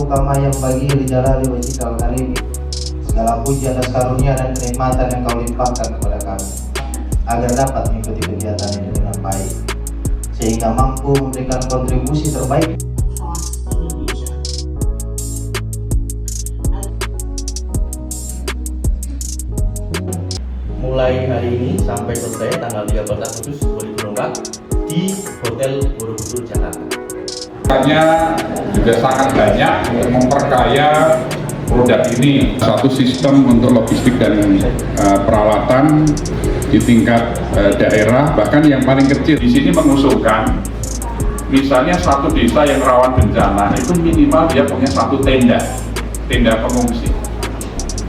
kama yang bagi jalali wajhikal karim. Segala puji atas karunia dan kenikmatan yang kau limpahkan kepada kami, agar dapat mengikuti kegiatan ini dengan baik, sehingga mampu memberikan kontribusi terbaik. Mulai hari ini sampai selesai tanggal 13 Agustus 2024 di Hotel Borobudur, Jakarta. Juga sangat banyak untuk memperkaya produk ini. Satu sistem untuk logistik dan peralatan di tingkat daerah, bahkan yang paling kecil. Di sini mengusulkan, misalnya satu desa yang rawan bencana itu minimal dia punya satu tenda pengungsi.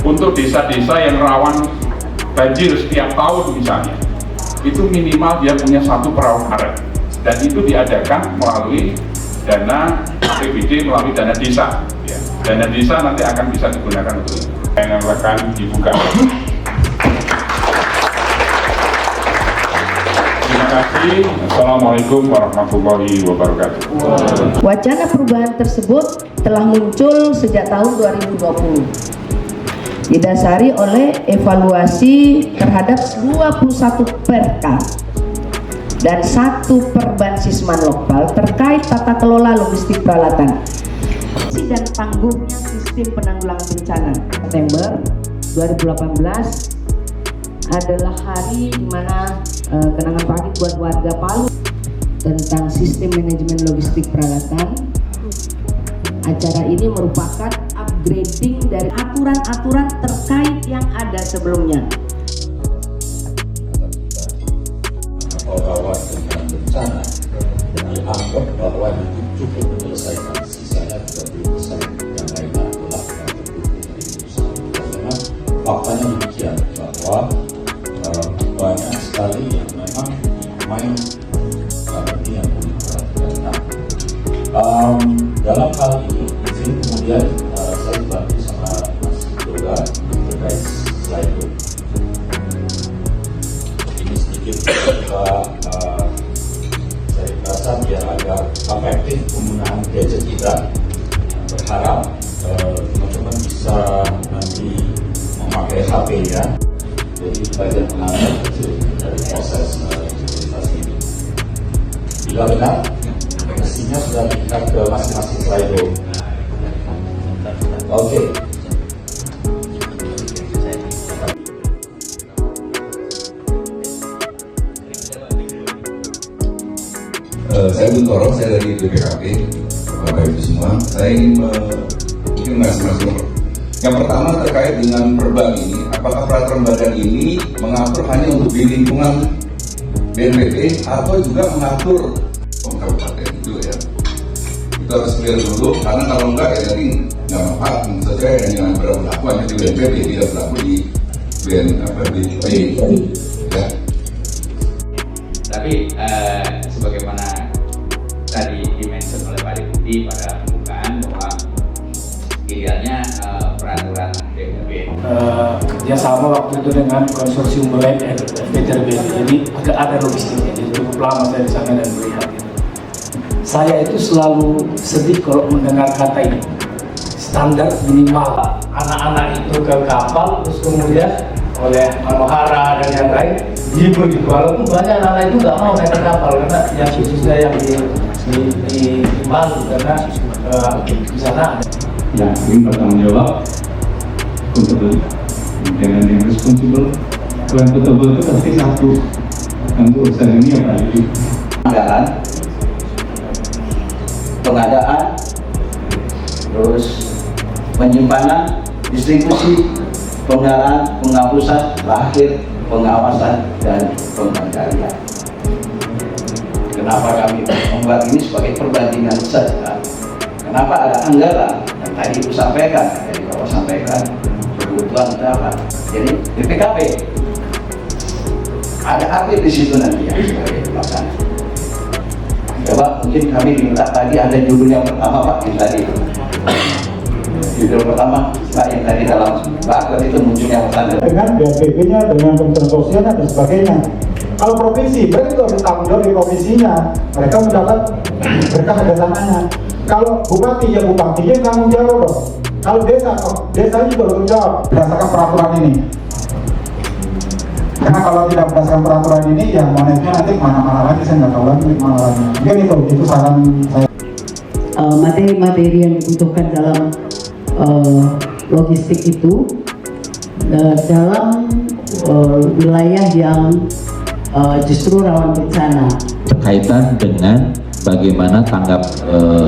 Untuk desa-desa yang rawan banjir setiap tahun misalnya, itu minimal dia punya satu perahu karet, dan itu diadakan melalui dana APBD, melalui dana desa. Dana desa nanti akan bisa digunakan untuk itu. Yang akan dibuka. Terima kasih. Assalamualaikum warahmatullahi wabarakatuh. Wacana perubahan tersebut telah muncul sejak tahun 2020. Didasari oleh evaluasi terhadap 21 perka dan 1 perbansisman lokal terkait tata kelola logistik peralatan dan tangguhnya sistem penanggulangan bencana. September 2018 adalah hari di mana kenangan pahit buat warga Palu tentang sistem manajemen logistik peralatan. Acara ini merupakan upgrading dari aturan-aturan terkait yang ada sebelumnya. Bahwa dengan bencana dianggap bahwa itu cukup menyelesaikan, sisanya 30% yang lainnya adalah yang terdukung dari perusahaan. Memang faktanya demikian bahwa banyak sekali yang memang main ini yang perlu diperhatikan. Dalam hal ini kemudian saya dibantu sama Mas Yoga terkait slide itu. Ini sedikit kita saya rasa biar agak efektif penggunaan gadget kita. Berharap teman-teman bisa nanti memakai HP-nya. Jadi bagian pengantar kecil dari proses implementasi ini. Bila benar, mestinya sudah diikat ke masing-masing slide. Oke. Saya Buntoro, saya dari BPKP. Bapak Ibu semua, saya ingin mungkin masing-masing. Yang pertama terkait dengan perban ini, apakah peraturan badan ini mengatur hanya untuk di lingkungan BNPB atau juga mengatur kabupaten itu ya? Itu harus clear dulu, karena kalau enggak ya nanti nggak manfaat. Saja yang berlaku hanya di BNPB, tidak berlaku di BNPB ya. Tapi sebagaimana tadi dimention oleh Pak Deputi pada pembukaan bahwa idealnya peraturan BNPB kerjasama waktu itu dengan konsorsium BUMN FPTRB, jadi agak ada logistiknya, jadi cukup lama saya di sana dan melihat. Saya itu selalu sedih kalau mendengar kata ini, standar minimal. Anak-anak itu ke kapal, terus kemudian oleh Manohara dan yang lain diberi, walaupun banyak anak-anak itu nggak mau naik ke kapal karena yang khususnya yang di Palu, karena di sana ada. Yang ingin bertanggung jawab, accountable, dengan yang responsible. Kalau yang accountable itu pasti satu, untuk urusan ini apa lagi? anggaran, pengadaan, terus penyimpanan, distribusi, penggalan, penghapusan, terakhir pengawasan dan pengendalian. Kenapa kami membuat ini sebagai perbandingan saja? Kenapa ada anggaran? Yang tadi Ibu sampaikan, dari Bapak sampaikan kebutuhan berapa? Jadi BPKP ada apa di situ nanti yang sebagai pelaksana. Coba mungkin kami diminta tadi ada judul yang pertama Pak, yang tadi judul pertama Pak, yang tadi dalam bakal itu munculnya pertanda dengan BNPB-nya, dengan kementerian sosialnya dan sebagainya. Kalau provinsi, berarti itu harus tanggung jawab di provinsinya. Mereka mendapat berkah ada tanahnya. Kalau bupati ya bupatinya tanggung jawab dong. Kalau desa juga tanggung jawab berdasarkan peraturan ini. Karena kalau tidak berdasarkan peraturan ini, ya monetnya nanti mana-mana lagi, saya nggak tahu lagi mana lagi. Mungkin itu saran saya. Materi-materi yang dibutuhkan dalam logistik itu dalam wilayah yang justru rawan bencana. Berkaitan dengan bagaimana tanggap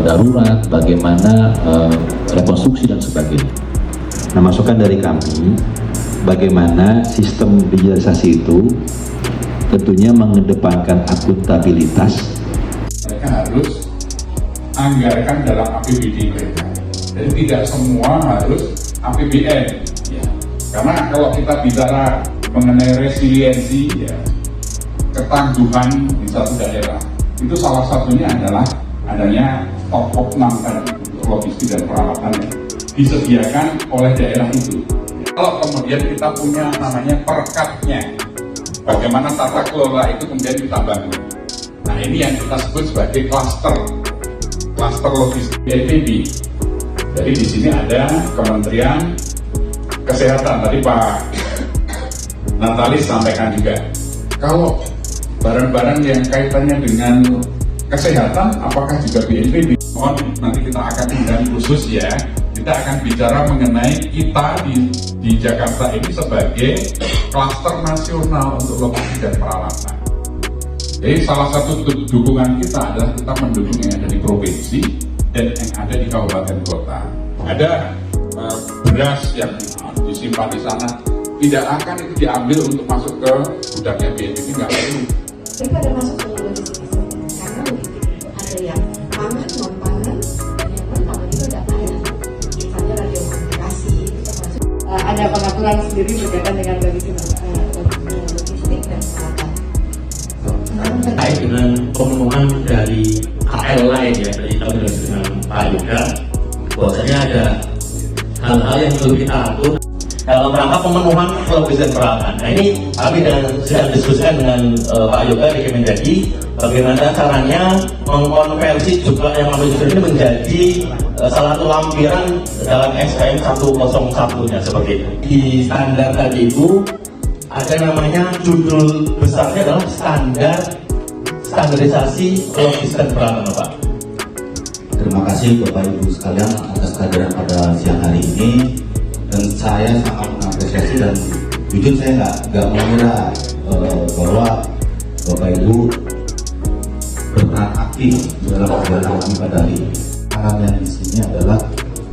darurat, bagaimana rekonstruksi dan sebagainya. Nah, masukan dari kami, bagaimana sistem digitalisasi itu tentunya mengedepankan akuntabilitas. Mereka harus anggarkan dalam APBD mereka. Jadi tidak semua harus APBN. Ya. Karena kalau kita bicara mengenai resiliensi, ya, ketangguhan di satu daerah, itu salah satunya adalah adanya top of tadi untuk logistik dan peralatannya disediakan oleh daerah itu. Kalau kemudian kita punya namanya perkatnya, bagaimana tata kelola itu kemudian kita bangun. Nah, ini yang kita sebut sebagai klaster logistik BNPB. Jadi di sini ada Kementerian Kesehatan, tadi Pak Natalis sampaikan juga. Kalau barang-barang yang kaitannya dengan kesehatan, apakah juga BNPB? Mohon nanti kita akan undang khusus ya. Kita akan bicara mengenai kita di Jakarta ini sebagai klaster nasional untuk logistik dan peralatan. Jadi salah satu dukungan kita adalah kita mendukung yang ada di provinsi dan yang ada di kabupaten kota. Ada beras yang disimpan di sana, tidak akan itu diambil untuk masuk ke gudangnya BNPB, nggak perlu. Tapi pada masuk ke logistik karena logistik ada yang pangan, non pangan, dan yang non pangan itu ada lain. Misalnya radiokomunikasi itu termasuk. Ada pengaturan sendiri berkaitan dengan logistik dan peralatan. Terkait dengan pemenuhan dari KL lain ya, dari kami dengan Pak Yoga, bahwasanya ada hal-hal yang perlu kita atur dalam rangka pemenuhan logistik dan peralatan. Nah, ini kami sedang diskusikan dengan Pak Yoga di Kemendagri, bagaimana caranya mengkonversi juga yang logistik ini menjadi salah satu lampiran dalam SKM 101-nya seperti itu. Di standar tadi itu ada namanya judul besarnya adalah standarisasi logistik dan peralatan, Pak. Terima kasih Bapak Ibu sekalian atas kehadiran pada siang hari ini, dan saya sangat mengapresiasi dan jujur saya nggak mengira bahwa Bapak Ibu berperan aktif dalam kegiatan kami pada hari ini. Hal yang di sini adalah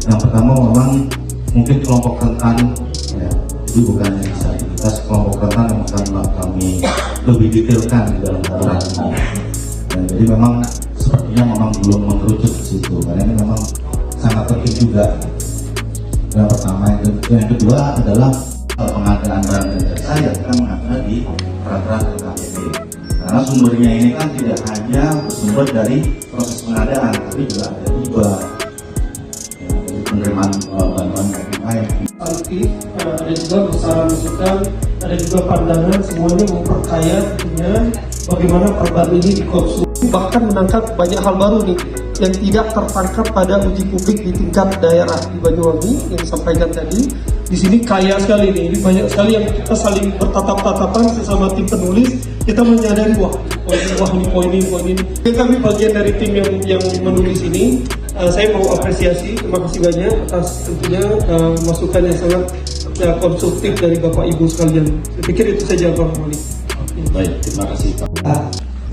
yang pertama memang mungkin kelompok rentan, ya, jadi bukan yang disabilitas, kelompok rentan yang akan kami lebih detailkan di dalam aturan ini. Dan jadi memang sepertinya memang belum mengerucut ke situ, karena ini memang sangat penting juga. Yang pertama, yang kedua adalah pengadaan barang dan jasa yang kita mengatur di peraturan LKPP. Karena sumbernya ini kan tidak hanya bersumber dari proses pengadaan, tapi juga ada juga penerimaan bantuan lain. Ada juga besaran masukan, ada juga pandangan, semuanya memperkaya dengan bagaimana perban ini dikonsumsi, bahkan menangkap banyak hal baru nih yang tidak tertangkap pada uji publik di tingkat daerah di Banyuwangi yang disampaikan tadi. Di sini kaya sekali nih, ini banyak sekali yang kita saling bertatap-tatapan sesama tim penulis, kita menyadari wah ini poin ini. Kami bagian dari tim yang menulis ini. Saya mau apresiasi, terima kasih banyak atas tentunya masukan yang sangat konstruktif dari Bapak Ibu sekalian. Saya pikir itu saja Pak Mali. Baik, terima kasih Pak.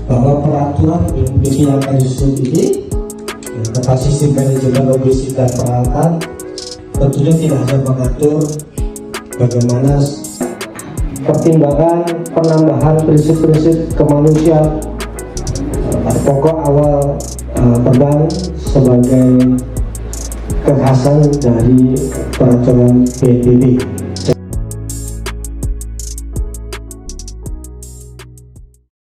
Bahwa peraturan BNPB yang akan disusun ini tentang sistem manajemen logistik dan peralatan tentunya tidak hanya mengatur bagaimana pertimbangan penambahan prinsip-prinsip kemanusiaan pada pokok awal perban sebagai kekhasan dari peraturan BNPB.